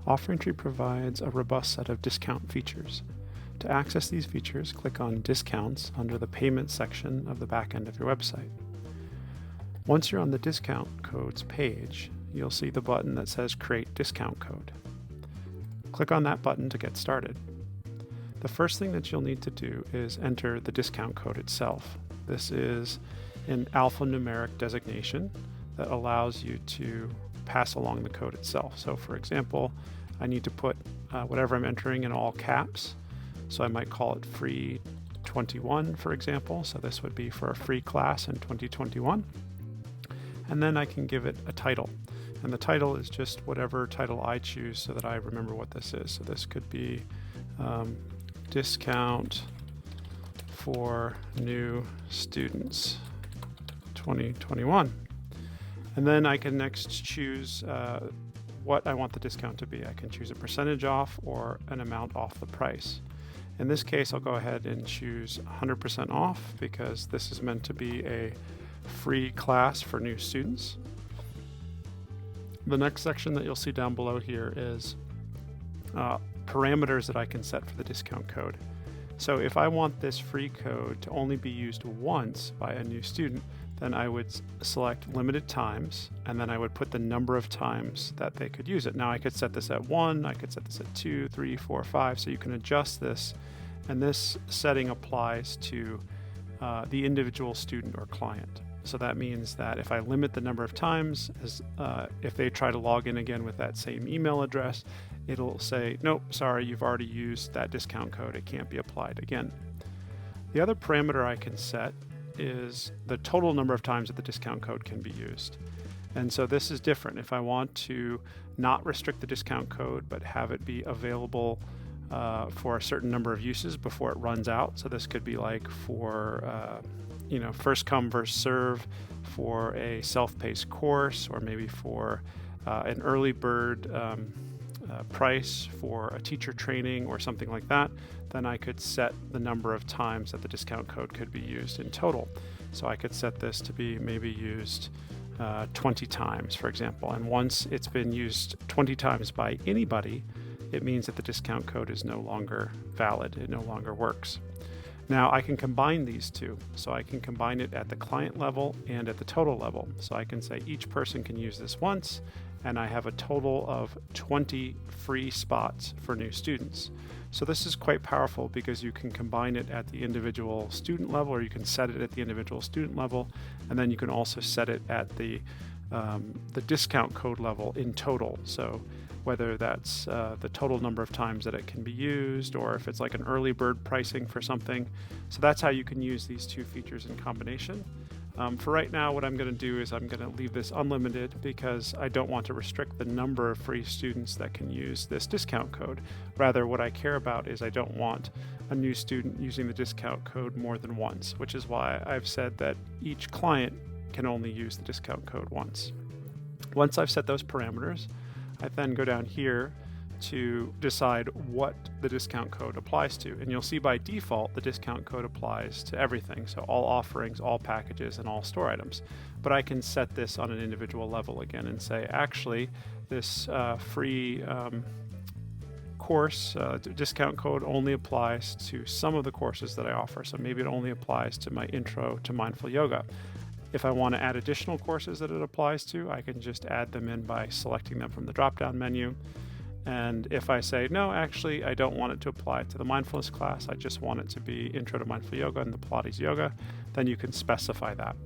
OfferingTree provides a robust set of discount features. To access these features, click on Discounts under the Payment section of the back end of your website. Once you're on the discount codes page, you'll see the button that says Create Discount Code. Click on that button to get started. The first thing that you'll need to do is enter the discount code itself. This is an alphanumeric designation that allows you to pass along the code itself. So for example, I need to put whatever I'm entering in all caps. So I might call it free 21, for example. So this would be for a free class in 2021. And then I can give it a title. And the title is just whatever title I choose so that I remember what this is. So this could be Discount for New Students 2021. And then I can next choose what I want the discount to be. I can choose a percentage off or an amount off the price. In this case, I'll go ahead and choose 100% off because this is meant to be a free class for new students. The next section that you'll see down below here is parameters that I can set for the discount code. So if I want this free code to only be used once by a new student, then I would select limited times, and then I would put the number of times that they could use it. Now I could set this at 1, I could set this at 2, 3, 4, 5, so you can adjust this, and this setting applies to the individual student or client. So that means that if I limit the number of times, if they try to log in again with that same email address, it'll say, nope, sorry, you've already used that discount code, it can't be applied again. The other parameter I can set is the total number of times that the discount code can be used. And so this is different. If I want to not restrict the discount code, but have it be available for a certain number of uses before it runs out. So this could be like for first come, first serve for a self-paced course, or maybe for an early bird price for a teacher training or something like that, then I could set the number of times that the discount code could be used in total. So I could set this to be maybe used 20 times, for example. And once it's been used 20 times by anybody, it means that the discount code is no longer valid. It no longer works. Now I can combine these two. So I can combine it at the client level and at the total level. So I can say each person can use this once, and I have a total of 20 free spots for new students. So this is quite powerful because you can combine it at the individual student level, or you can set it at the individual student level, and then you can also set it at the discount code level in total. So whether that's the total number of times that it can be used, or if it's like an early bird pricing for something. So that's how you can use these two features in combination. For right now, what I'm going to do is I'm going to leave this unlimited because I don't want to restrict the number of free students that can use this discount code. Rather, what I care about is I don't want a new student using the discount code more than once, which is why I've said that each client can only use the discount code once. Once I've set those parameters, I then go down here to decide what the discount code applies to. And you'll see by default, the discount code applies to everything. So all offerings, all packages, and all store items. But I can set this on an individual level again and say, actually, this free course discount code only applies to some of the courses that I offer. So maybe it only applies to my intro to mindful yoga. If I want to add additional courses that it applies to, I can just add them in by selecting them from the drop-down menu. And if I say, no, actually, I don't want it to apply to the mindfulness class, I just want it to be Intro to Mindful Yoga and the Pilates Yoga, then you can specify that.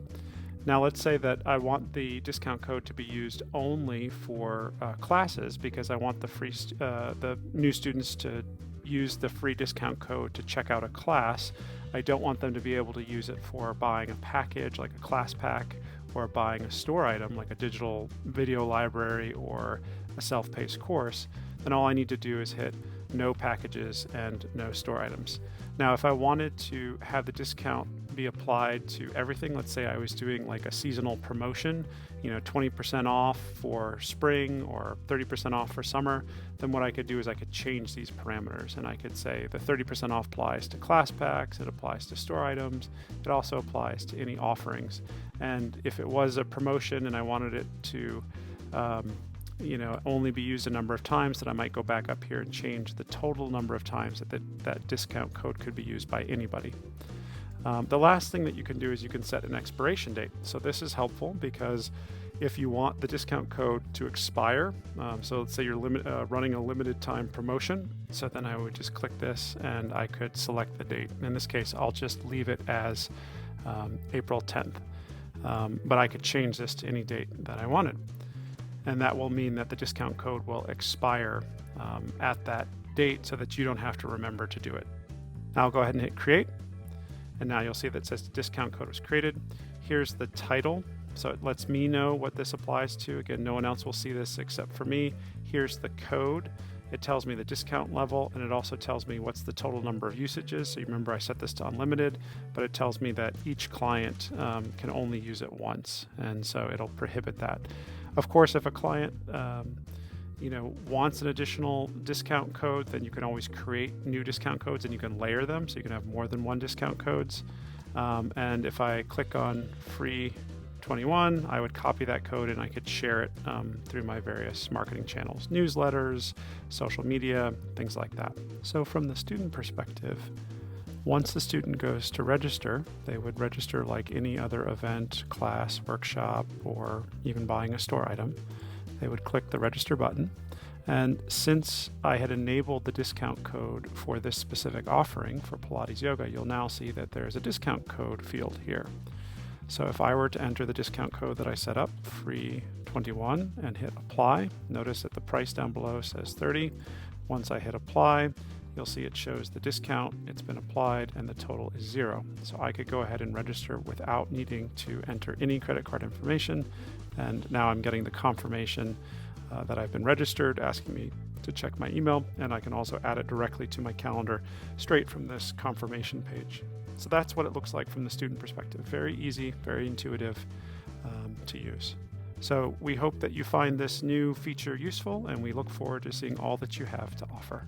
Now, let's say that I want the discount code to be used only for classes because I want the new students to use the free discount code to check out a class. I don't want them to be able to use it for buying a package like a class pack, or buying a store item like a digital video library or a self-paced course. Then all I need to do is hit no packages and no store items. Now, if I wanted to have the discount be applied to everything, let's say I was doing like a seasonal promotion, 20% off for spring or 30% off for summer, then what I could do is I could change these parameters, and I could say the 30% off applies to class packs, it applies to store items, it also applies to any offerings. And if it was a promotion and I wanted it to only be used a number of times, then I might go back up here and change the total number of times that discount code could be used by anybody. The last thing that you can do is you can set an expiration date. So this is helpful because if you want the discount code to expire, so let's say you're running a limited time promotion, so then I would just click this and I could select the date. In this case, I'll just leave it as April 10th, but I could change this to any date that I wanted. And that will mean that the discount code will expire at that date so that you don't have to remember to do it. Now I'll go ahead and hit create. And now you'll see that it says the discount code was created. Here's the title. So it lets me know what this applies to. Again, no one else will see this except for me. Here's the code. It tells me the discount level, and it also tells me what's the total number of usages. So you remember I set this to unlimited, but it tells me that each client can only use it once. And so it'll prohibit that. Of course, if a client wants an additional discount code, then you can always create new discount codes and you can layer them, so you can have more than one discount codes. And if I click on free 21, I would copy that code and I could share it through my various marketing channels, newsletters, social media, things like that. So from the student perspective, once the student goes to register, they would register like any other event, class, workshop, or even buying a store item. They would click the register button. And since I had enabled the discount code for this specific offering for Pilates Yoga, you'll now see that there's a discount code field here. So if I were to enter the discount code that I set up, free 21, and hit apply, notice that the price down below says 30. Once I hit apply, you'll see it shows the discount, it's been applied, and the total is 0. So I could go ahead and register without needing to enter any credit card information. And now I'm getting the confirmation that I've been registered, asking me to check my email, and I can also add it directly to my calendar straight from this confirmation page. So that's what it looks like from the student perspective. Very easy, very intuitive to use. So we hope that you find this new feature useful, and we look forward to seeing all that you have to offer.